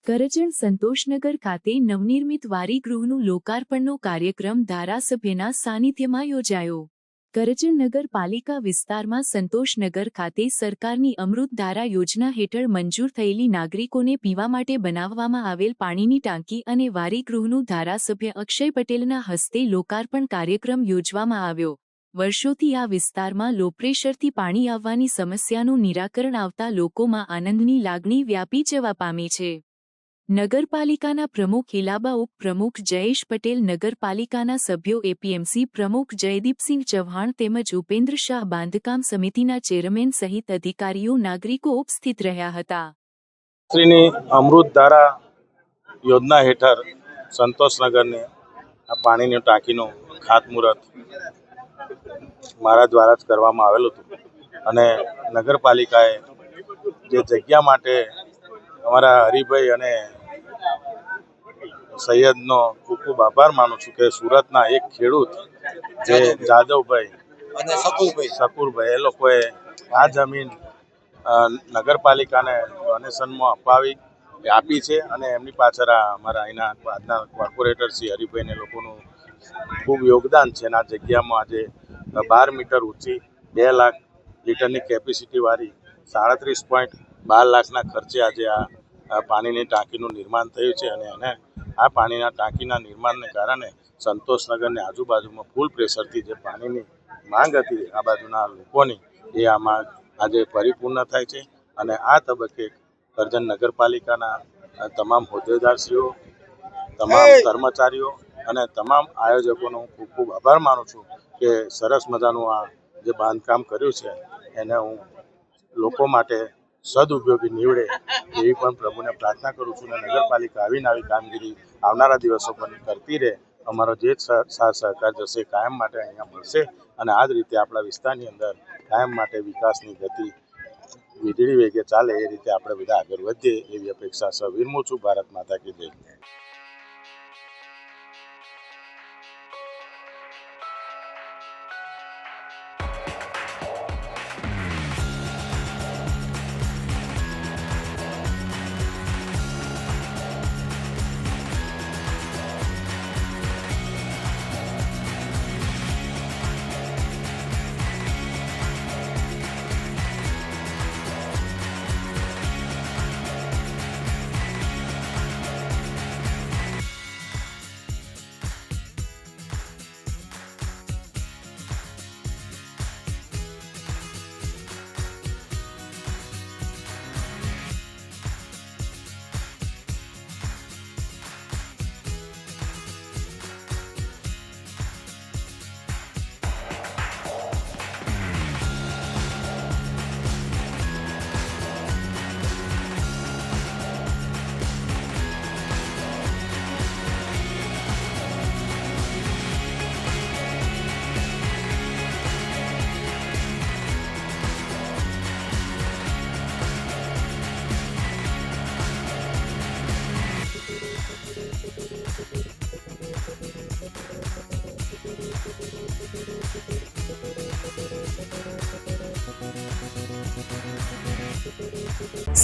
કરજણ સંતોષનગર ખાતે નવનિર્મિત વારી ગૃહનું લોકાર્પણનો કાર્યક્રમ ધારાસભ્યના સાનિધ્યમાં યોજાયો। કરજણ નગરપાલિકા વિસ્તારમાં સંતોષનગર ખાતે સરકારની અમૃતધારા યોજના હેઠળ મંજૂર થયેલી નાગરિકોને પીવા માટે બનાવવામાં આવેલ પાણીની ટાંકી અને વારી ગૃહનું ધારાસભ્ય અક્ષય પટેલના હસ્તે લોકાર્પણ કાર્યક્રમ યોજવામાં આવ્યો। વર્ષોથી આ વિસ્તારમાં લો પ્રેશરથી પાણી આવવાની સમસ્યાનું નિરાકરણ આવતા લોકોમાં આનંદની લાગણી વ્યાપી જવા પામી છે। નગરપાલિકાના પ્રમુખ હિલાબા ઉપપ્રમુખ જયેશ પટેલ, નગરપાલિકાના સભ્યો એપીએમસી પ્રમુખ જયદીપસિંહ ચૌહાણ તેમજ ઉપેન્દ્ર શાહ બાંધકામ સમિતિના ચેરમેન સહિત અધિકારીઓ નાગરિકો ઉપસ્થિત રહ્યા હતા। શ્રીની અમૃતધારા યોજના હેઠળ સંતોષનગરને આ પાણીની ટાંકીનું ખાતમુહૂર્ત મારા દ્વારા જ કરવામાં આવેલું હતું અને નગરપાલિકાએ જે જગ્યા માટે અમારા હરિભાઈ અને સૈયદનો ખૂબ ખૂબ આભાર માનું છું કે સુરતના એક ખેડૂત જે જાદવભાઈ અને શકુરભાઈ એ લોકોએ આ જમીન નગરપાલિકાને ડોનેશનમાં આપી છે અને એમની પાછળ અમારા અહીંના આજના કોર્પોરેટર શ્રી હરિભાઈને લોકોનું ખૂબ યોગદાન છે। અને આ જગ્યામાં આજે 12 મીટર ઊંચી 2 લાખ લીટરની કેપેસિટીવાળી 37.12 લાખના ખર્ચે આજે આ પાણીની ટાંકીનું નિર્માણ થયું છે અને એને આ પાણીના ટાંકીના નિર્માણને કારણે સંતોષનગરની આજુબાજુમાં ફૂલ પ્રેશરથી જે પાણીની માંગ હતી આ બાજુના લોકોની એ આમાં આજે પરિપૂર્ણ થાય છે। અને આ તબક્કે કરજણ નગરપાલિકાના તમામ હોદ્દેદારશ્રીઓ, તમામ કર્મચારીઓ અને તમામ આયોજકોનો હું ખૂબ ખૂબ આભાર માનું છું કે સરસ મજાનું આ જે બાંધકામ કર્યું છે એને હું લોકો માટે સદઉપયોગી નીવડે એવી પણ પ્રભુને પ્રાર્થના કરું છું અને નગરપાલિકા આવીને આવી કામગીરી આવનારા દિવસો પર કરતી રહે। અમારો જે સાથ સહકાર જશે કાયમ માટે અહીંયા મળશે અને આ જ રીતે આપણા વિસ્તારની અંદર કાયમ માટે વિકાસની ગતિ વીજળી વેગે ચાલે એ રીતે આપણે બધા આગળ વધીએ એવી અપેક્ષા સહ વિરમું છું। ભારત માતા કી જય।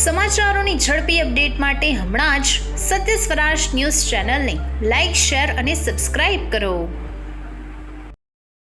સમાચારોની ઝડપી અપડેટ માટે હમણાં જ સત્ય સ્વરાજ ન્યૂઝ ચેનલને લાઇક, શેર અને સબસ્ક્રાઇબ કરો।